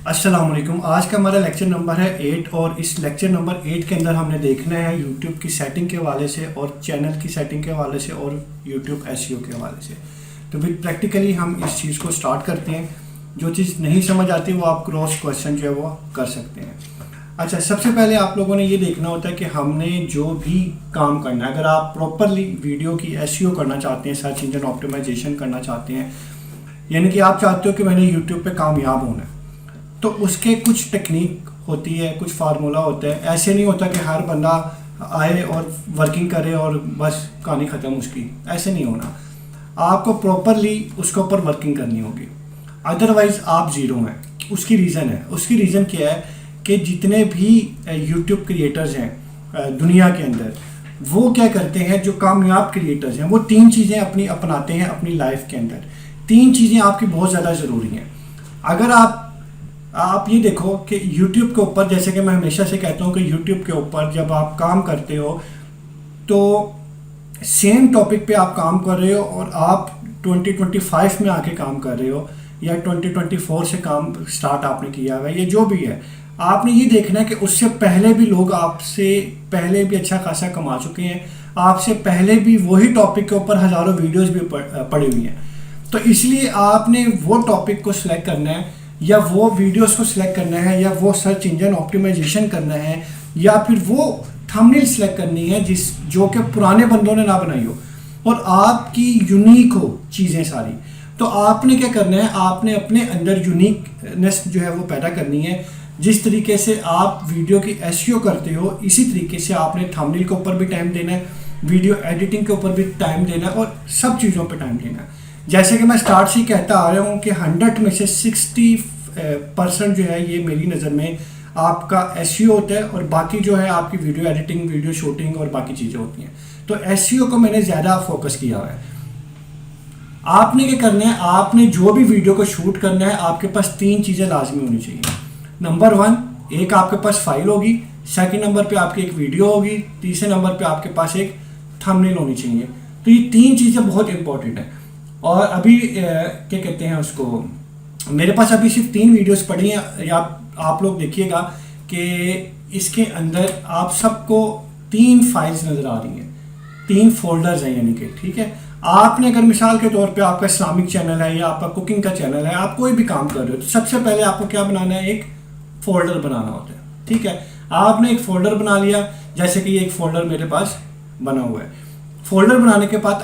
अस्सलाम वालेकुम। आज का हमारा लेक्चर नंबर है 8 और इस लेक्चर नंबर 8 के अंदर हमने देखना है यूट्यूब की सेटिंग के हवाले से और चैनल की सेटिंग के हवाले से और यूट्यूब एसईओ के हवाले से। तो फिर प्रैक्टिकली हम इस चीज़ को स्टार्ट करते हैं। जो चीज़ नहीं समझ आती वो आप क्रॉस क्वेश्चन जो है वो कर सकते हैं। अच्छा, सबसे पहले आप लोगों ने ये देखना होता है कि हमने जो भी काम करना है, अगर आप प्रॉपरली वीडियो की एसईओ करना चाहते हैं, सर्च इंजन ऑप्टिमाइजेशन करना चाहते हैं, यानी कि आप चाहते हो कि मैंने यूट्यूब पे कामयाब होना है, तो उसके कुछ टेक्निक होती है, कुछ फार्मूला होता है। ऐसे नहीं होता कि हर बंदा आए और वर्किंग करे और बस कहानी ख़त्म उसकी, ऐसे नहीं होना। आपको प्रॉपरली उसके ऊपर वर्किंग करनी होगी, अदरवाइज़ आप ज़ीरो हैं। उसकी रीज़न क्या है कि जितने भी यूट्यूब क्रिएटर्स हैं दुनिया के अंदर, वो क्या करते हैं, जो कामयाब क्रिएटर्स हैं, वो 3 चीज़ें अपनी अपनाते हैं अपनी लाइफ के अंदर। 3 चीज़ें आपकी बहुत ज़्यादा ज़रूरी हैं। अगर आप ये देखो कि YouTube के ऊपर, जैसे कि मैं हमेशा से कहता हूँ कि YouTube के ऊपर जब आप काम करते हो तो सेम टॉपिक पे आप काम कर रहे हो और आप 2025 में आके काम कर रहे हो या 2024 से काम स्टार्ट आपने किया हुआ है, ये जो भी है, आपने ये देखना है कि उससे पहले भी लोग आपसे पहले भी अच्छा खासा कमा चुके हैं, आपसे पहले भी वही टॉपिक के ऊपर हज़ारों वीडियोज़ भी पड़ी हुई हैं। तो इसलिए आपने वो टॉपिक को सिलेक्ट करना है या वो वीडियोस को सिलेक्ट करना है या वो सर्च इंजन ऑप्टिमाइजेशन करना है या फिर वो थंबनेल सिलेक्ट करनी है जो कि पुराने बंदों ने ना बनाई हो और आपकी यूनिक हो चीज़ें सारी। तो आपने क्या करना है, आपने अपने अंदर यूनिकनेस जो है वो पैदा करनी है। जिस तरीके से आप वीडियो की एसईओ करते हो, इसी तरीके से आपने थंबनेल के ऊपर भी टाइम देना है, वीडियो एडिटिंग के ऊपर भी टाइम देना है और सब चीज़ों पर टाइम देना है। जैसे कि मैं स्टार्ट से कहता आ रहा हूँ कि 100 में से 60% जो है ये मेरी नज़र में आपका एसईओ होता है और बाकी जो है आपकी वीडियो एडिटिंग, वीडियो शूटिंग और बाकी चीज़ें होती हैं। तो एसईओ को मैंने ज़्यादा फोकस किया हुआ है। आपने क्या करना है, आपने जो भी वीडियो को शूट करना है, आपके पास 3 चीज़ें लाजमी होनी चाहिए। नंबर 1, एक आपके पास फाइल होगी, सेकंड नंबर पे आपकी एक वीडियो होगी, तीसरे नंबर पे आपके पास एक थंबनेल होनी चाहिए। तो ये 3 चीज़ें बहुत इंपॉर्टेंट हैं। और अभी क्या कहते हैं उसको, मेरे पास अभी सिर्फ 3 वीडियोस पड़ी हैं, या आप लोग देखिएगा कि इसके अंदर आप सबको 3 फाइल्स नज़र आ रही हैं, 3 फोल्डर्स हैं, यानी कि ठीक है। आपने अगर मिसाल के तौर पे आपका इस्लामिक चैनल है या आपका कुकिंग का चैनल है, आप कोई भी काम कर रहे हो, तो सबसे पहले आपको क्या बनाना है, एक फोल्डर बनाना होता है, ठीक है। आपने एक फोल्डर बना लिया, जैसे कि ये एक फोल्डर मेरे पास बना हुआ है। फोल्डर बनाने के बाद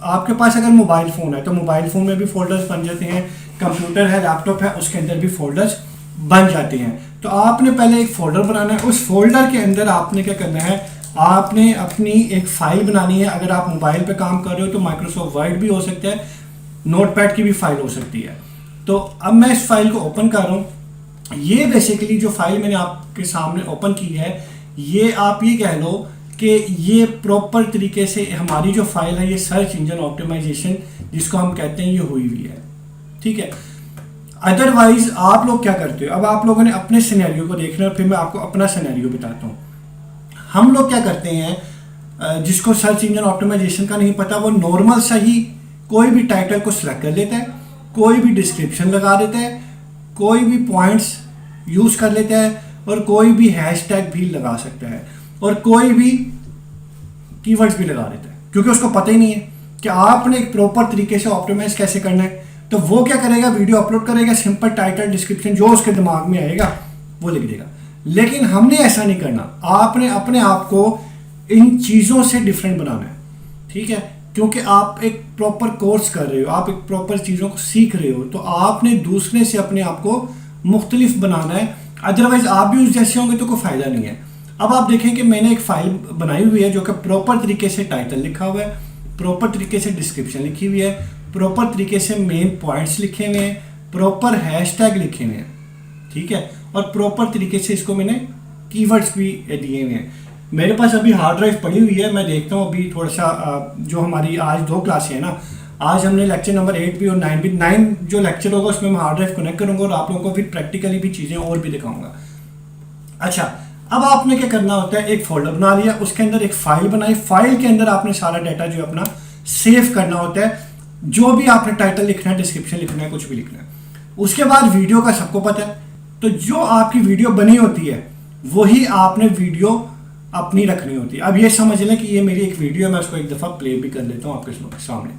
आपके पास अगर मोबाइल फ़ोन है तो मोबाइल फ़ोन में भी फोल्डर्स बन जाते हैं, कंप्यूटर है, लैपटॉप है, उसके अंदर भी फोल्डर्स बन जाते हैं। तो आपने पहले एक फोल्डर बनाना है, उस फोल्डर के अंदर आपने क्या करना है, आपने अपनी एक फ़ाइल बनानी है। अगर आप मोबाइल पे काम कर रहे हो तो माइक्रोसॉफ्ट वर्ड भी हो सकता है, नोटपैड की भी फाइल हो सकती है। तो अब मैं इस फाइल को ओपन कर रहा हूँ। ये बेसिकली जो फाइल मैंने आपके सामने ओपन की है, ये आप ये कह लो कि ये प्रॉपर तरीके से हमारी जो फाइल है, ये सर्च इंजन ऑप्टिमाइजेशन जिसको हम कहते हैं, ये हुई हुई है, ठीक है। अदरवाइज आप लोग क्या करते हो, अब आप लोगों ने अपने सिनेरियो को देखना है, फिर मैं आपको अपना सिनेरियो बताता हूँ। हम लोग क्या करते हैं, जिसको सर्च इंजन ऑप्टिमाइजेशन का नहीं पता, वो नॉर्मल सा ही कोई भी टाइटल को सिलेक्ट कर लेता है, कोई भी डिस्क्रिप्शन लगा देता है, कोई भी पॉइंट्स यूज़ कर लेता है और कोई भी हैशटैग भी लगा सकता है और कोई भी कीवर्ड्स भी लगा देता है, क्योंकि उसको पता ही नहीं है कि आपने एक प्रॉपर तरीके से ऑप्टिमाइज कैसे करना है। तो वो क्या करेगा, वीडियो अपलोड करेगा, सिंपल टाइटल डिस्क्रिप्शन जो उसके दिमाग में आएगा वो लिख देगा। लेकिन हमने ऐसा नहीं करना, आपने अपने आप को इन चीज़ों से डिफरेंट बनाना है, ठीक है। क्योंकि आप एक प्रॉपर कोर्स कर रहे हो, आप एक प्रॉपर चीज़ों को सीख रहे हो, तो आपने दूसरे से अपने आप को मुख्तलिफ बनाना है। अदरवाइज आप भी उस जैसे होंगे तो कोई फ़ायदा नहीं है। अब आप देखें कि मैंने एक फ़ाइल बनाई हुई है जो कि प्रॉपर तरीके से टाइटल लिखा हुआ है, प्रॉपर तरीके से डिस्क्रिप्शन लिखी हुई है, प्रॉपर तरीके से मेन पॉइंट्स लिखे हुए हैं, प्रॉपर हैशटैग लिखे हुए हैं, ठीक है, और प्रॉपर तरीके से इसको मैंने कीवर्ड्स भी दिए हुए हैं। मेरे पास अभी हार्ड ड्राइव पड़ी हुई है, मैं देखता हूँ अभी थोड़ा सा जो हमारी आज 2 क्लासें हैं ना, आज हमने लेक्चर नंबर 8 भी और 9 भी, 9 जो लेक्चर होगा उसमें मैं हार्ड ड्राइव कनेक्ट करूँगा और आप लोगों को फिर प्रैक्टिकली भी चीज़ें और भी दिखाऊँगा। अच्छा, अब आपने क्या करना होता है, एक फोल्डर बना लिया, उसके अंदर एक फाइल बनाई, फाइल के अंदर आपने सारा डाटा जो अपना सेव करना होता है, जो भी आपने टाइटल लिखना है, डिस्क्रिप्शन लिखना है, कुछ भी लिखना है। उसके बाद वीडियो का सबको पता है, तो जो आपकी वीडियो बनी होती है वही आपने वीडियो अपनी रखनी होती है। अब ये समझ लें कि ये मेरी एक वीडियो है, मैं उसको एक दफ़ा प्ले भी कर लेता हूँ आपके सामने।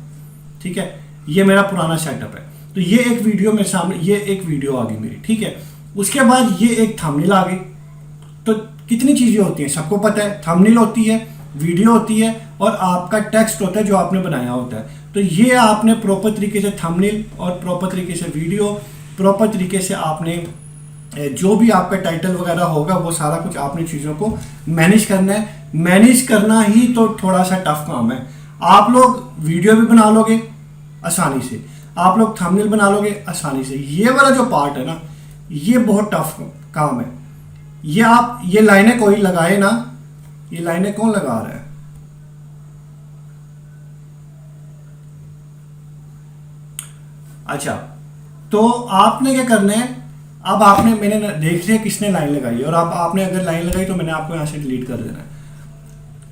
ठीक है, ये मेरा पुराना सेटअप है, तो ये एक वीडियो मेरे सामने, ये एक वीडियो आ गई मेरी। ठीक है, उसके बाद ये एक थंबनेल आ गई। तो कितनी चीज़ें होती हैं सबको पता है, थंबनेल होती है, वीडियो होती है, और आपका टेक्स्ट होता है जो आपने बनाया होता है। तो ये आपने प्रॉपर तरीके से थंबनेल और प्रॉपर तरीके से वीडियो, प्रॉपर तरीके से आपने जो भी आपका टाइटल वगैरह होगा वो सारा कुछ आपने चीज़ों को मैनेज करना है। मैनेज करना ही तो थोड़ा सा टफ काम है। आप लोग वीडियो भी बना लोगे आसानी से, आप लोग थंबनेल बना लोगे आसानी से, ये वाला जो पार्ट है ना, ये बहुत टफ काम है। ये आप ये लाइनें कोई लगाए ना, ये लाइनें कौन लगा रहा है? अच्छा, तो आपने क्या करना है, अब आपने, मैंने देख लिया किसने लाइन लगाई है, और आपने अगर लाइन लगाई तो मैंने आपको यहाँ से डिलीट कर देना है।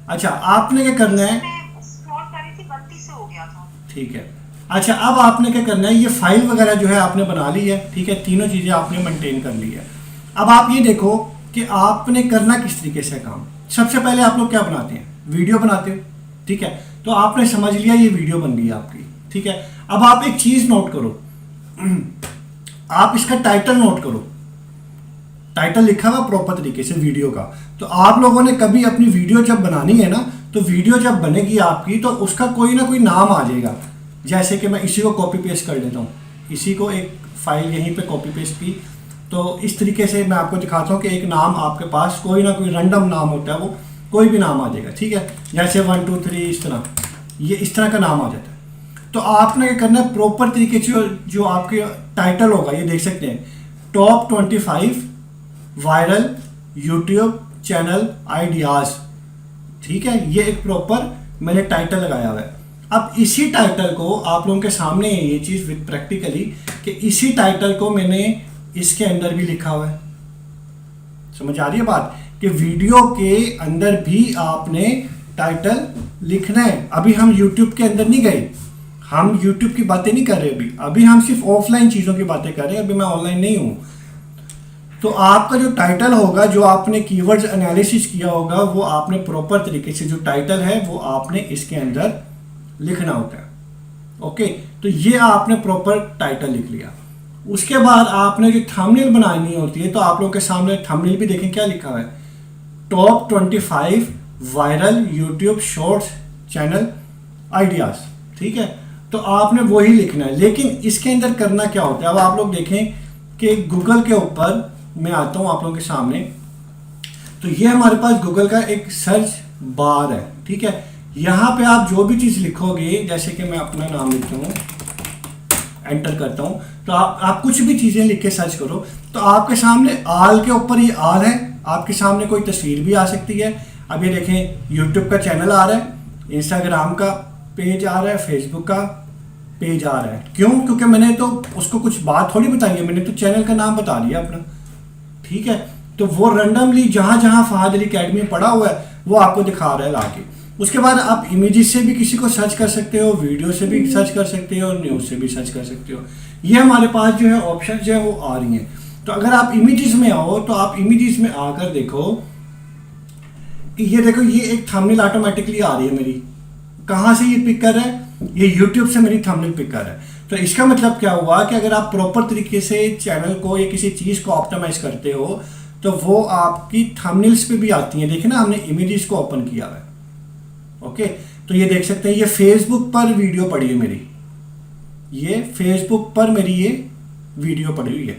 अच्छा, आपने क्या करना है, ठीक है। अच्छा, अब आपने क्या करना है, ये फाइल वगैरह जो है आपने बना ली है। ठीक है, तीनों चीज़ें आपने मेंटेन कर ली है। अब आप ये देखो कि आपने करना किस तरीके से काम। सबसे पहले आप लोग क्या बनाते हैं, वीडियो बनाते हो। ठीक है, तो आपने समझ लिया ये वीडियो बन गई आपकी। ठीक है, अब आप एक चीज़ नोट करो, आप इसका टाइटल नोट करो। टाइटल लिखा हुआ प्रॉपर तरीके से वीडियो का। तो आप लोगों ने कभी अपनी वीडियो जब बनानी है ना, तो वीडियो जब बनेगी आपकी तो उसका कोई ना कोई नाम आ जाएगा। जैसे कि मैं इसी को कॉपी पेस्ट कर लेता हूँ, इसी को एक फाइल यहीं पे कॉपी पेस्ट की, तो इस तरीके से मैं आपको दिखाता हूँ कि एक नाम आपके पास कोई ना कोई रैंडम नाम होता है, वो कोई भी नाम आ जाएगा। ठीक है, जैसे 1 2 3 इस तरह, ये इस तरह का नाम आ जाता है। तो आपने क्या करना है, प्रॉपर तरीके से जो आपके टाइटल होगा, ये देख सकते हैं, top 25 viral YouTube channel ideas. ठीक है, ये एक प्रॉपर मैंने टाइटल लगाया हुआ है। अब इसी टाइटल को आप लोगों के सामने है ये चीज़ विद प्रैक्टिकली, कि इसी टाइटल को मैंने इसके अंदर भी लिखा हुआ है। समझ आ रही है बात, कि वीडियो के अंदर भी आपने टाइटल लिखना है। अभी हम यूट्यूब के अंदर नहीं गए, हम यूट्यूब की बातें नहीं कर रहे अभी हम सिर्फ ऑफलाइन चीज़ों की बातें कर रहे हैं। अभी मैं ऑनलाइन नहीं हूँ। तो आपका जो टाइटल होगा, जो आपने कीवर्ड्स एनालिसिस किया होगा, वो आपने प्रॉपर तरीके से जो टाइटल है वो आपने इसके अंदर लिखना होता है। ओके, तो ये आपने प्रॉपर टाइटल लिख लिया। उसके बाद आपने जो थंबनेल बनानी होती है, तो आप लोगों के सामने थंबनेल भी देखें क्या लिखा हुआ है, top 25 viral YouTube shorts channel ideas. ठीक है, तो आपने वही लिखना है। लेकिन इसके अंदर करना क्या होता है, अब आप लोग देखें कि गूगल के ऊपर मैं आता हूं आप लोगों के सामने, तो ये हमारे पास गूगल का एक सर्च बार है। ठीक है, यहाँ पे आप जो भी चीज़ लिखोगे, जैसे कि मैं अपना नाम लिखता हूँ, एंटर करता हूँ, तो आप कुछ भी चीज़ें लिख के सर्च करो, तो आपके सामने आल के ऊपर ये आल है, आपके सामने कोई तस्वीर भी आ सकती है। अब ये देखें, यूट्यूब का चैनल आ रहा है, इंस्टाग्राम का पेज आ रहा है, फेसबुक का पेज आ रहा है। क्यों? क्योंकि मैंने तो उसको कुछ बात थोड़ी बताई है, मैंने तो चैनल का नाम बता दिया अपना। ठीक है, तो वो रैंडमली जहाँ जहाँ फहद अली अकेडमी पड़ा हुआ है वो आपको दिखा रहा है लाके। उसके बाद आप इमेजेस से भी किसी को सर्च कर सकते हो, वीडियो से भी सर्च कर सकते हो, न्यूज़ से भी सर्च कर सकते हो। ये हमारे पास जो है ऑप्शन जो है वो आ रही हैं। तो अगर आप इमेजेस में आओ, तो आप इमेजेस में आकर देखो कि ये देखो, ये एक थंबनेल ऑटोमेटिकली आ रही है मेरी। कहाँ से ये पिक कर रहा है? ये यूट्यूब से मेरी थंबनेल पिक कर रहा है। तो इसका मतलब क्या हुआ कि अगर आप प्रॉपर तरीके से चैनल को या किसी चीज़ को ऑप्टिमाइज करते हो, तो वो आपकी थंबनेल्स पे भी आती हैं। देखिए ना, हमने इमेजेस को ओपन किया है। ओके, तो ये देख सकते हैं, ये फेसबुक पर वीडियो पड़ी है मेरी, ये फेसबुक पर मेरी ये वीडियो पड़ी हुई है।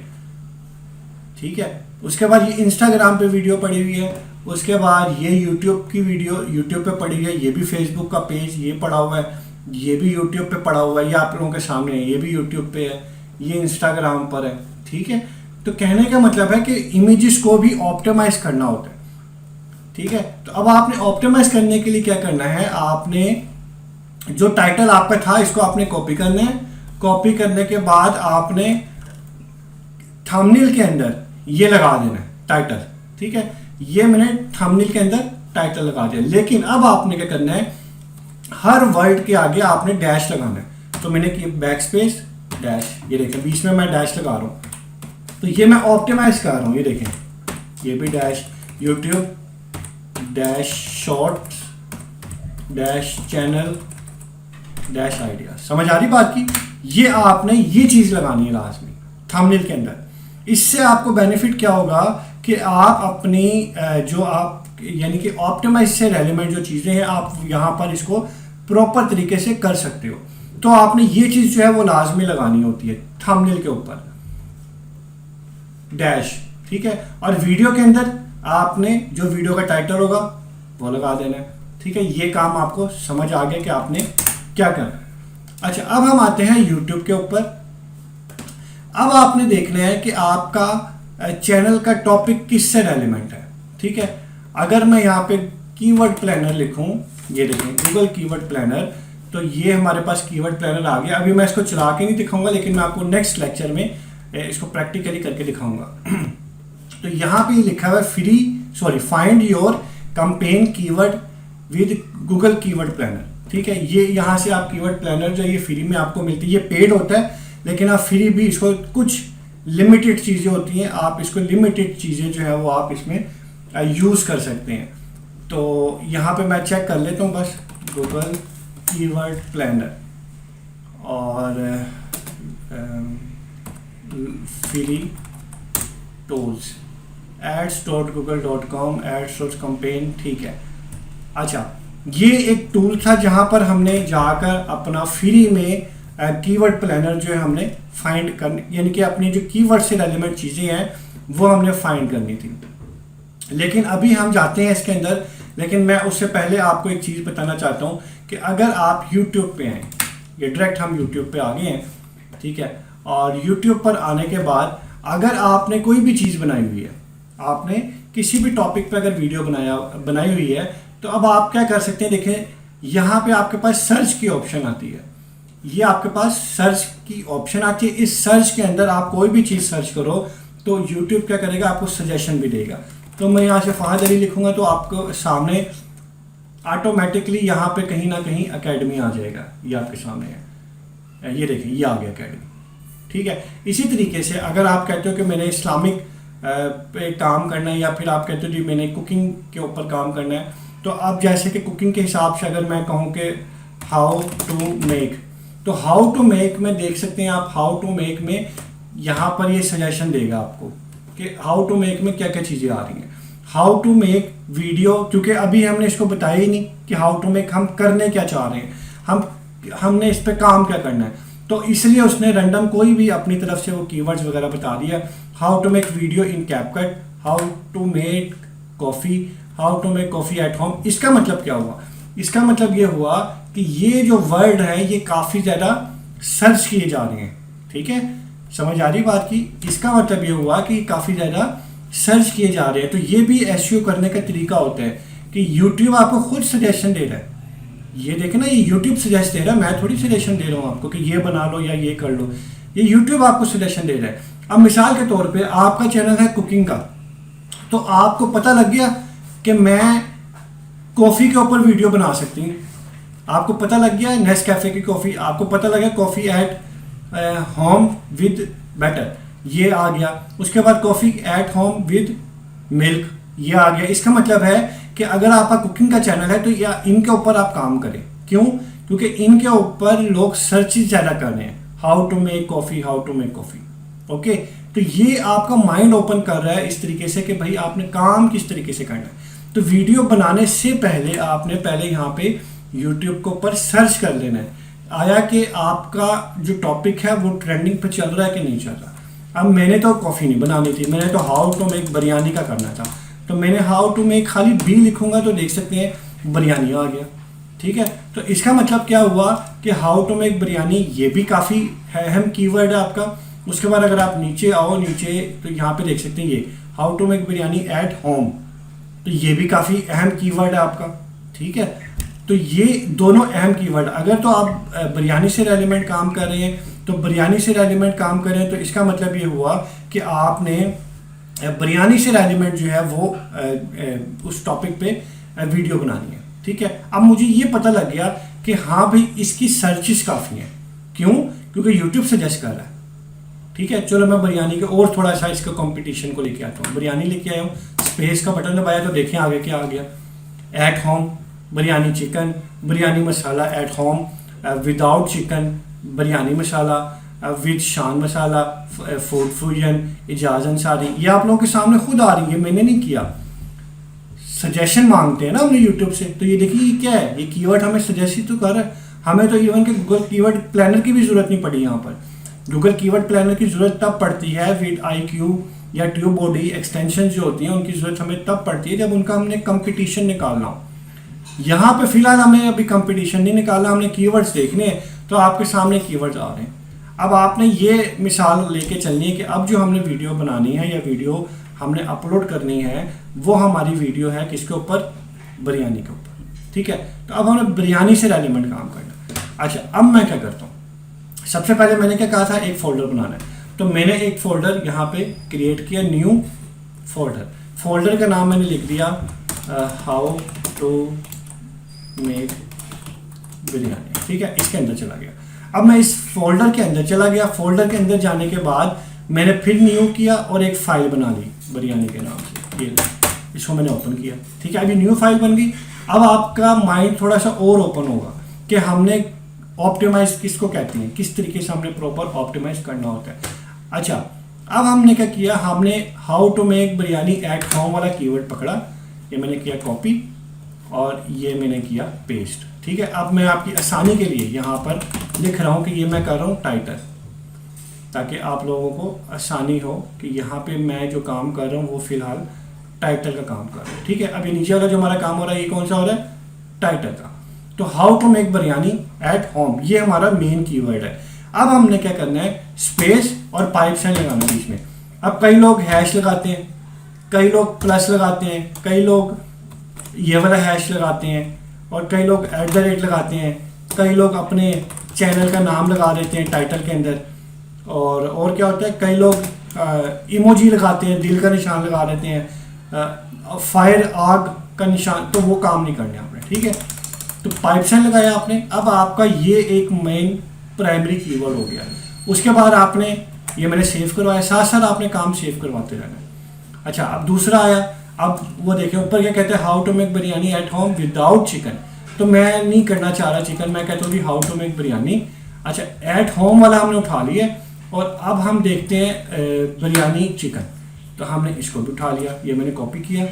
ठीक है, उसके बाद ये इंस्टाग्राम पे वीडियो पड़ी हुई है, उसके बाद ये यूट्यूब की वीडियो यूट्यूब पे पड़ी हुई है, ये भी फेसबुक का पेज ये पड़ा हुआ है, ये भी यूट्यूब पे पड़ा हुआ है, ये आप लोगों के सामने है, ये भी यूट्यूब पे है, ये इंस्टाग्राम पर है। ठीक है, तो कहने का मतलब है कि इमेजेस को भी ऑप्टिमाइज करना होता है। ठीक है, तो अब आपने ऑप्टिमाइज करने के लिए क्या करना है, आपने जो टाइटल आपका था इसको आपने कॉपी करना है। कॉपी करने के बाद आपने थंबनेल के अंदर ये लगा देना है टाइटल। ठीक है, ये मैंने थंबनेल के अंदर टाइटल लगा दिया। लेकिन अब आपने क्या करना है, हर वर्ड के आगे आपने डैश लगाना है। तो मैंने किया बैक स्पेस डैश, ये देखिए बीच में मैं डैश लगा रहा हूँ। तो ये मैं ऑप्टिमाइज कर रहा हूँ, ये देखें, ये भी dash YouTube dash shorts dash channel dash idea. समझ आ रही बात की? ये आपने ये चीज़ लगानी है लाजमी थंबनेल के अंदर। इससे आपको बेनिफिट क्या होगा कि आप अपनी जो आप यानी कि ऑप्टिमाइज से रेलिवेंट जो चीज़ें हैं आप यहाँ पर इसको प्रॉपर तरीके से कर सकते हो। तो आपने ये चीज़ जो है वो लाजमी लगानी होती है थंबनेल के ऊपर डैश, ठीक है। और वीडियो के अंदर आपने जो वीडियो का टाइटल होगा वो लगा देना है, ठीक है। ये काम आपको समझ आ गया कि आपने क्या करना है। अच्छा, अब हम आते हैं यूट्यूब के ऊपर। अब आपने देखना है कि आपका चैनल का टॉपिक किससे रेलिवेंट है, ठीक है। अगर मैं यहाँ पे कीवर्ड प्लानर लिखूं, ये देखें गूगल कीवर्ड प्लानर, तो ये हमारे पास कीवर्ड प्लानर आ गया। अभी मैं इसको चला के नहीं दिखाऊंगा, लेकिन मैं आपको नेक्स्ट लेक्चर में इसको प्रैक्टिकली करके दिखाऊंगा। तो यहाँ पे लिखा हुआ है find your campaign keyword with Google keyword planner, ठीक है। ये यहाँ से आप कीवर्ड प्लानर जो ये फ्री में आपको मिलती है, ये पेड होता है लेकिन आप फ्री भी इसको कुछ लिमिटेड चीज़ें होती हैं, आप इसको लिमिटेड चीज़ें जो है वो आप इसमें यूज़ कर सकते हैं। तो यहाँ पे मैं चेक कर लेता हूँ बस गूगल कीवर्ड प्लानर और फ्री टूल्स ads.google.com ads.campaign, ठीक है। अच्छा, ये एक टूल था जहाँ पर हमने जाकर अपना फ्री में कीवर्ड प्लानर जो है हमने फाइंड करनी, यानी कि अपनी जो कीवर्ड से रेलिवेंट चीज़ें हैं वो हमने फाइंड करनी थी। लेकिन अभी हम जाते हैं इसके अंदर, लेकिन मैं उससे पहले आपको एक चीज़ बताना चाहता हूँ कि अगर आप YouTube पे हैं, ये डायरेक्ट हम YouTube पे आ गए हैं, ठीक है। और YouTube पर आने के बाद अगर आपने कोई भी चीज़ बनाई हुई है, आपने किसी भी टॉपिक पे अगर वीडियो बनाई हुई है, तो अब आप क्या कर सकते हैं, देखें यहाँ पे आपके पास सर्च की ऑप्शन आती है। ये आपके पास सर्च की ऑप्शन आती है। इस सर्च के अंदर आप कोई भी चीज़ सर्च करो तो YouTube क्या करेगा, आपको सजेशन भी देगा। तो मैं यहाँ से फहद अली लिखूँगा तो आपको सामने ऑटोमेटिकली यहाँ पे कहीं ना कहीं एकेडमी आ जाएगा। ये आपके सामने है, ये देखिए ये आ गया एकेडमी, ठीक है। इसी तरीके से अगर आप कहते हो कि मैंने इस्लामिक पे काम करना है, या फिर आप कहते हो जी मैंने कुकिंग के ऊपर काम करना है, तो अब जैसे कि कुकिंग के हिसाब से अगर मैं कहूँ कि हाउ टू मेक, तो हाउ टू मेक में देख सकते हैं आप, हाउ टू मेक में यहाँ पर ये सजेशन देगा आपको कि हाउ टू मेक में क्या क्या चीज़ें आ रही हैं। हाउ टू मेक वीडियो, क्योंकि अभी हमने इसको बताया ही नहीं कि हाउ टू मेक हम करने क्या चाह रहे हैं, हमने इस पर काम क्या करना है, तो इसलिए उसने रैंडम कोई भी अपनी तरफ से वो कीवर्ड्स वगैरह बता दिया। How to make video in CapCut, how to make coffee, how to make coffee at home. इसका मतलब क्या हुआ, इसका मतलब ये हुआ कि ये जो वर्ड है ये काफ़ी ज़्यादा सर्च किए जा रहे हैं, ठीक है। समझ आ रही बात की? इसका मतलब ये हुआ कि काफ़ी ज़्यादा सर्च किए जा रहे हैं। तो ये भी एसईओ करने का तरीका होता है कि यूट्यूब आपको खुद सजेशन दे रहा है। ये देखें ना, ये यूट्यूब सजेस्ट दे रहा है, मैं थोड़ी सजेशन दे रहा हूँ आपको कि ये बना लो या ये कर लो, ये यूट्यूब आपको सजेशन दे रहा है। अब मिसाल के तौर पे आपका चैनल है कुकिंग का, तो आपको पता लग गया कि मैं कॉफ़ी के ऊपर वीडियो बना सकती हूँ, आपको पता लग गया नेस्कैफे की कॉफ़ी, आपको पता लगा coffee at home with better, ये आ गया। उसके बाद coffee at home with milk, ये आ गया। इसका मतलब है कि अगर आपका कुकिंग का चैनल है तो या इनके ऊपर आप काम करें। क्यों? क्योंकि इनके ऊपर लोग सर्चेज ज़्यादा कर रहे हैं, how to make coffee, how to make coffee. Okay, तो ये आपका माइंड ओपन कर रहा है इस तरीके से कि भाई आपने काम किस तरीके से करना है। तो वीडियो बनाने से पहले आपने पहले यहाँ पे यूट्यूब के ऊपर सर्च कर लेना है, आया कि आपका जो टॉपिक है वो ट्रेंडिंग पे चल रहा है कि नहीं चल रहा। अब मैंने तो कॉफ़ी नहीं बनानी थी, मैंने तो हाउ टू मेक बिरयानी का करना था, तो मैंने हाउ टू मेक खाली बी लिखूंगा तो देख सकते हैं बिरयानी आ गया, ठीक है। तो इसका मतलब क्या हुआ कि हाउ टू मेक बिरयानी ये भी काफ़ी अहम कीवर्ड है आपका। उसके बाद अगर आप नीचे आओ, नीचे तो यहाँ पे देख सकते हैं ये how to make biryani at home, तो ये भी काफ़ी अहम कीवर्ड है आपका, ठीक है। तो ये दोनों अहम कीवर्ड, अगर तो आप बिरयानी से रेलिवेंट काम कर रहे हैं तो बिरयानी से रेलिवेंट काम कर रहे हैं, तो इसका मतलब ये हुआ कि आपने बिरयानी से रेलिवेंट जो है वो उस टॉपिक पे वीडियो बनानी है, ठीक है। अब मुझे ये पता लग गया कि हाँ भाई इसकी सर्चेस काफ़ी हैं। क्यों? क्योंकि यूट्यूब सजेस्ट कर रहा है, ठीक है, चलो मैं बिरयानी के और थोड़ा सा इसका कंपटीशन को लेके आता हूँ। बिरयानी लेके आया हूँ, स्पेस का बटन दबाया तो देखें आगे क्या आ गया, at home biryani chicken, biryani masala eight home, without chicken biryani masala, with शान मसाला, फूड फ्यूजन, इजाज़ अंसारी। ये आप लोगों के सामने खुद आ रही है, मैंने नहीं किया। सजेशन मांगते हैं ना हमने यूट्यूब से, तो ये देखिए ये क्या है, ये कीवर्ड हमें सजेस्ट ही तो कर रहा है। हमें तो इवन के गूगल कीवर्ड प्लानर की भी ज़रूरत नहीं पड़ी यहाँ पर। गूगल कीवर्ड प्लानर की ज़रूरत तब पड़ती है विद IQ या ट्यूब बॉडी एक्सटेंशन जो होती हैं उनकी ज़रूरत हमें तब पड़ती है जब उनका हमने कंपटीशन निकालना हो। यहाँ पे फिलहाल हमें अभी कंपटीशन नहीं निकालना, हमने कीवर्ड्स देखने हैं, तो आपके सामने कीवर्ड्स आ रहे हैं। अब आपने ये मिसाल लेके चलनी है कि अब जो हमने वीडियो बनानी है या वीडियो हमने अपलोड करनी है वो हमारी वीडियो है किसके ऊपर, बिरयानी के ऊपर, ठीक है। तो अब हमें बिरयानी से रेलिवेंट काम करना है। अच्छा, अब मैं क्या करता हूँ, सबसे पहले मैंने क्या कहा था, एक फोल्डर बनाना है। तो मैंने एक फोल्डर यहाँ पे क्रिएट किया, न्यू फोल्डर। फोल्डर का नाम मैंने लिख दिया हाउ टू मेक बिरयानी, ठीक है। इसके अंदर चला गया। अब मैं इस फोल्डर के अंदर चला गया। फोल्डर के अंदर जाने के बाद मैंने फिर न्यू किया और एक फाइल बना ली बिरयानी के नाम से, ये इसको मैंने ओपन किया, ठीक है। अभी न्यू फाइल बन गई। अब आपका माइंड थोड़ा सा और ओपन होगा कि हमने ऑप्टिमाइज किसको कहते हैं, किस तरीके से हमने प्रॉपर ऑप्टिमाइज करना होता है। अच्छा, अब हमने क्या किया, हमने how to make biryani at home वाला कीवर्ड पकड़ा, ये मैंने किया कॉपी और ये मैंने किया पेस्ट, ठीक है। अब मैं आपकी आसानी के लिए यहाँ पर लिख रहा हूँ कि ये मैं कर रहा हूँ टाइटल, ताकि आप लोगों को आसानी हो कि यहाँ पे मैं जो काम कर रहा हूँ वो फिलहाल टाइटल का काम कर रहा हूँ, ठीक है। अभी नीचे वाला जो हमारा काम हो रहा है ये कौन सा हो रहा है, टाइटल का। तो how to make biryani at home ये हमारा मेन कीवर्ड है। अब हमने क्या करना है, स्पेस और पाइप साइन लगाना बीच में। अब कई लोग हैश लगाते हैं, कई लोग प्लस लगाते हैं, कई लोग ये वाला हैश लगाते हैं और कई लोग @ लगाते हैं, कई लोग अपने चैनल का नाम लगा देते हैं टाइटल के अंदर। और क्या होता है, कई लोग इमोजी लगाते हैं, दिल का निशान लगा देते हैं, फायर आग का निशान, तो वो काम नहीं करने आपने, ठीक है। तो पाइप साइन लगाया आपने। अब आपका ये एक मेन प्राइमरी कीवर्ड हो गया। उसके बाद आपने ये मैंने सेव करवाया, साथ साथ आपने काम सेव करवाते रहना है। अच्छा, अब दूसरा आया, अब वो देखें ऊपर क्या कहते हैं, how to make biryani at home without chicken. तो मैं नहीं करना चाह रहा चिकन, मैं कहता हूँ हाउ टू मेक बिरयानी। अच्छा, एट होम वाला हमने उठा लिया और अब हम देखते हैं बिरयानी चिकन, तो हमने इसको भी उठा लिया, ये मैंने कॉपी किया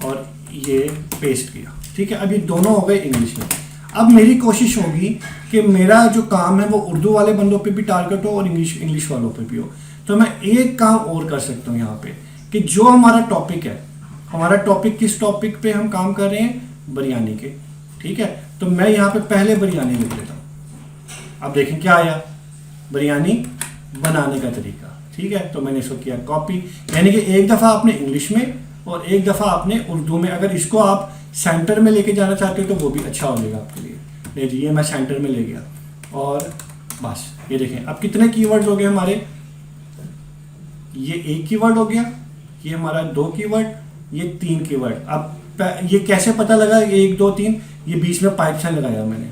और ये पेस्ट किया, ठीक है। अब ये दोनों हो गए इंग्लिश में। अब मेरी कोशिश होगी कि मेरा जो काम है वो उर्दू वाले बंदों पे भी टारगेट हो और इंग्लिश वालों पे भी हो। तो मैं एक काम और कर सकता हूँ यहाँ पे कि जो हमारा टॉपिक है, हमारा टॉपिक किस टॉपिक पे हम काम कर रहे हैं, बिरयानी के, ठीक है। तो मैं यहाँ पे पहले बिरयानी लिख लेता हूँ। अब देखें क्या आया, बिरयानी बनाने का तरीका, ठीक है। तो मैंने इसको किया कॉपी, यानी कि एक दफ़ा आपने इंग्लिश में और एक दफ़ा आपने उर्दू में। अगर इसको आप सेंटर में लेके जाना चाहते हो तो वो भी अच्छा हो जाएगा आपके लिए। देखिए ये मैं सेंटर में ले गया और बस ये देखें अब कितने कीवर्ड्स हो गए हमारे, ये एक कीवर्ड हो गया, ये हमारा 2 कीवर्ड, ये 3 कीवर्ड। अब ये कैसे पता लगा 1 2 3, ये बीच में पाइप साइन लगाया मैंने,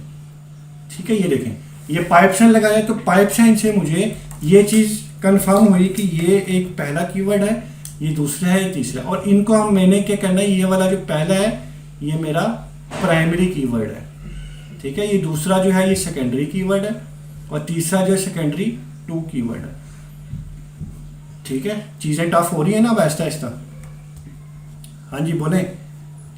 ठीक है। ये देखें ये पाइप साइन लगाया, तो पाइप साइन से मुझे ये चीज़ कंफर्म हुई कि ये एक पहला कीवर्ड है, ये दूसरा है, ये तीसरा। और इनको हम मैंने क्या करना है, ये वाला जो पहला है ये मेरा प्राइमरी कीवर्ड है, ठीक है। ये दूसरा जो है ये सेकेंडरी कीवर्ड है और तीसरा जो है सेकेंडरी 2 कीवर्ड है, ठीक है। चीज़ें टफ हो रही है ना अब आहिस्ता आहिस्ता, हाँ जी बोलें,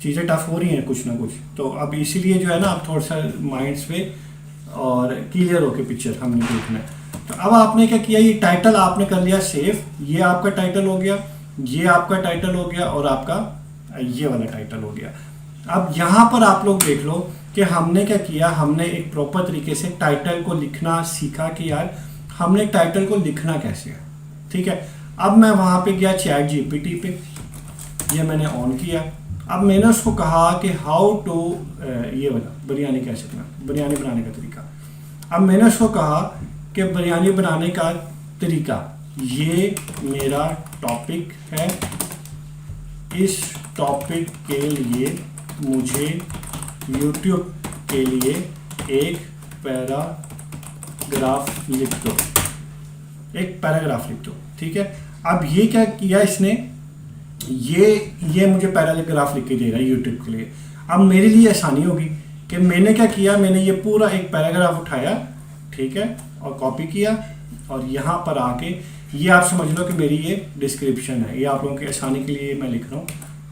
चीज़ें टफ हो रही हैं कुछ ना कुछ। तो अब इसीलिए जो है ना अब थोड़ा सा माइंड्स पे और क्लियर होके पिक्चर हमने देखना है। तो अब आपने क्या किया, ये टाइटल आपने कर लिया सेव, ये आपका टाइटल हो गया, ये आपका टाइटल हो गया और आपका ये वाला टाइटल हो गया। अब यहाँ पर आप लोग देख लो कि हमने क्या किया, हमने एक प्रॉपर तरीके से टाइटल को लिखना सीखा कि यार हमने टाइटल को लिखना कैसे है, ठीक है। अब मैं वहाँ पे गया ChatGPT पे, ये मैंने ऑन किया। अब मैंने उसको कहा कि हाउ टू ये वाला बिरयानी कैसे बनाना, बिरयानी बनाने का तरीका। अब मैंने उसको कहा कि बिरयानी बनाने का तरीका, ये मेरा टॉपिक है, इस टॉपिक के लिए मुझे YouTube के लिए एक पैराग्राफ लिख दो, एक पैराग्राफ लिख दो, ठीक है। अब ये क्या किया इसने, ये मुझे पैराग्राफ लिख के दे रहा है यूट्यूब के लिए। अब मेरे लिए आसानी होगी कि मैंने क्या किया, मैंने ये पूरा एक पैराग्राफ उठाया, ठीक है, और कॉपी किया, और यहाँ पर आके ये आप समझ लो कि मेरी ये डिस्क्रिप्शन है। ये आप लोगों की आसानी के लिए मैं लिख रहा हूँ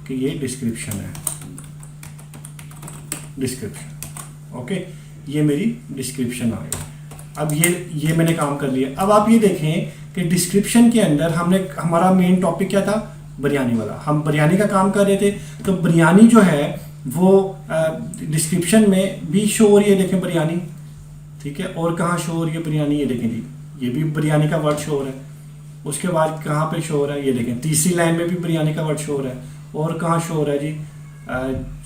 कि ये डिस्क्रिप्शन है, डिस्क्रिप्शन, ओके, ये मेरी डिस्क्रिप्शन आ गई। अब ये मैंने काम कर लिया। अब आप ये देखें कि डिस्क्रिप्शन के अंदर हमारा मेन टॉपिक क्या था, बिरयानी वाला। हम बिरयानी का काम कर रहे थे, तो बिरयानी जो है वो डिस्क्रिप्शन में भी शो हो रही है, देखें बिरयानी, ठीक है। और कहाँ शो हो रही है बिरयानी, ये देखें जी, ये भी बिरयानी का वर्ड शो हो रहा है। उसके बाद कहाँ पे शो हो रहा है, ये देखें, तीसरी लाइन में भी बिरयानी का वर्ड शो हो रहा है। और कहाँ शो हो रहा है जी,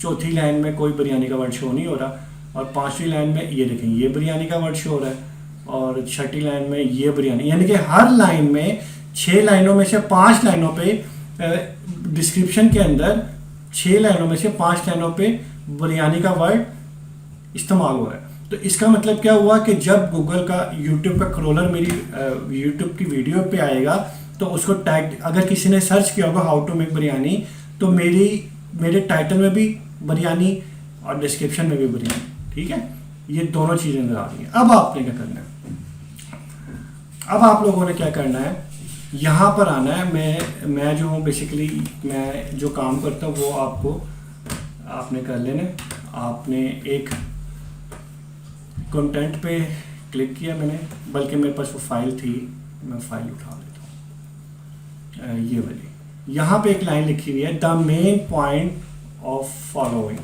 चौथी लाइन में कोई बिरयानी का वर्ड शो नहीं हो रहा। और पांचवी लाइन में ये देखें, ये बिरयानी का वर्ड शो हो रहा है। और छठी लाइन में ये बिरयानी, यानी कि हर लाइन में 6 लाइनों में से 5 लाइनों पे डिस्क्रिप्शन के अंदर 6 लाइनों में से 5 लाइनों पे बिरयानी का वर्ड इस्तेमाल हो रहा है। तो इसका मतलब क्या हुआ कि जब गूगल का यूट्यूब का क्रोलर मेरी यूट्यूब की वीडियो पे आएगा, तो उसको टैग, अगर किसी ने सर्च किया होगा हाउ टू मेक बिरयानी, तो मेरे टाइटल में भी बिरयानी और डिस्क्रिप्शन में भी बिरयानी, ठीक है। ये दोनों चीज़ें नजर आ रही हैं। अब आपने क्या करना है, अब आप लोगों ने क्या करना है, यहाँ पर आना है। मैं जो हूँ बेसिकली, मैं जो काम करता हूँ वो आपने कर लेना। आपने एक कंटेंट पे क्लिक किया मैंने, बल्कि मेरे पास वो फाइल थी, मैं फाइल उठा लेता हूँ, ये वाली। यहाँ पे एक लाइन लिखी हुई है, the main point of following,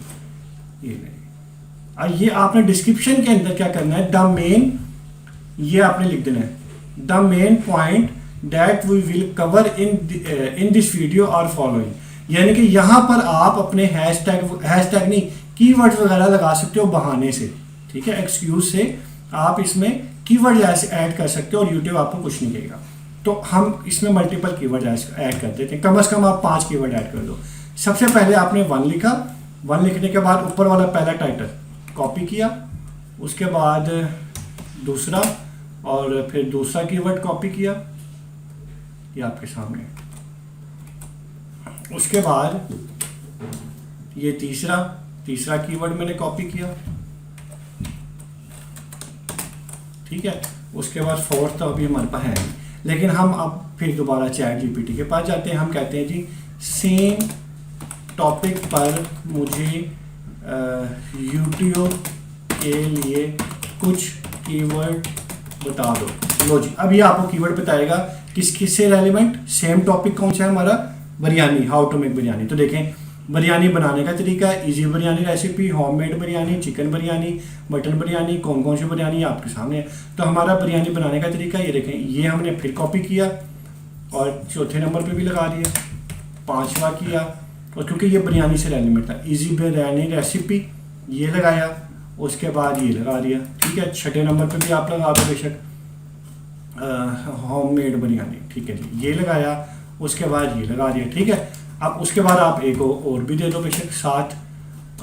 ये नहीं। ये आपने डिस्क्रिप्शन के अंदर क्या करना है, द मेन, ये आपने लिख देना है, the main point that we will cover in this video are following. यानी कि यहाँ पर आप अपने हैशटैग नहीं, कीवर्ड्स वगैरह लगा सकते हो बहाने से, ठीक है, एक्सक्यूज से आप इसमें कीवर्ड ऐड कर सकते हो और यूट्यूब आपको कुछ नहीं कहेगा। तो हम इसमें मल्टीपल कीवर्ड ऐड कर देते हैं, कम से कम आप 5 कीवर्ड ऐड कर दो। सबसे पहले आपने 1 लिखा, 1 लिखने के बाद ऊपर वाला पहला टाइटल कॉपी किया, उसके बाद दूसरा, और फिर दूसरा कीवर्ड कॉपी किया, ये आपके सामने। उसके बाद ये तीसरा कीवर्ड मैंने कॉपी किया, ठीक है। उसके बाद फोर्थ तो अभी हमारे पास है नहीं, लेकिन हम अब फिर दोबारा चैट जीपीटी के पास जाते हैं। हम कहते हैं जी सेम टॉपिक पर मुझे यूट्यूब के लिए कुछ कीवर्ड बता दो। लो जी, अब ये आपको कीवर्ड बताएगा किस से रेलिवेंट, सेम टॉपिक कौन सा है हमारा, biryani, how to make biryani. तो देखें, बिरयानी बनाने का तरीका, easy biryani recipe, homemade biryani, chicken biryani, mutton biryani, कौन कौन सी बिरयानी आपके सामने है। तो हमारा बिरयानी बनाने का तरीका ये देखें, ये हमने फिर कॉपी किया और चौथे नंबर पे भी लगा दिया, 5वां किया, और क्योंकि ये बिरयानी से रेलिवेंट था, इजी बिरयानी रेसिपी ये लगाया, उसके बाद ये लगा दिया, ठीक है। छठे नंबर पे भी आप लगा दो बेशक, होममेड बिरयानी, ठीक है जी, ये लगाया, उसके बाद ये लगा दिया, ठीक है। अब उसके बाद आप एक और भी दे दो बेशक, 7,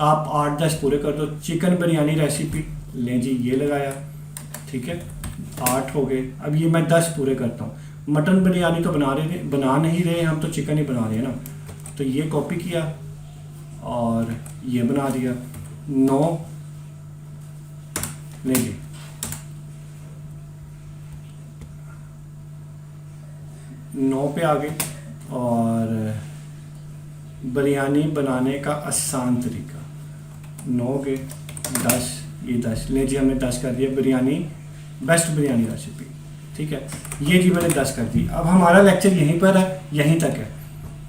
आप 8-10 पूरे कर दो। चिकन बिरयानी रेसिपी लें जी, ये लगाया, ठीक है, 8 हो गए। अब ये मैं 10 पूरे करता हूँ। मटन बिरयानी तो बना नहीं रहे हम, तो चिकन ही बना रहे हैं ना, तो ये कॉपी किया और ये बना दिया, 9 ले जी, 9 पे आ गए। और बिरयानी बनाने का आसान तरीका, 9 के 10, ये 10 ले जी, हमने 10 कर दिया, बिरयानी, बेस्ट बिरयानी रेसिपी, ठीक है, ये जी मैंने 10 कर दी। अब हमारा लेक्चर यहीं पर है, यहीं तक है।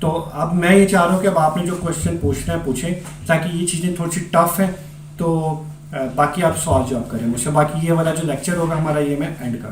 तो अब मैं ये चाह रहा हूँ कि अब आपने जो क्वेश्चन पूछना है पूछें, ताकि ये चीज़ें थोड़ी सी टफ हैं, तो बाकी आप सवाल जवाब करें मुझसे। बाकी ये वाला जो लेक्चर होगा हमारा, ये मैं एंड कर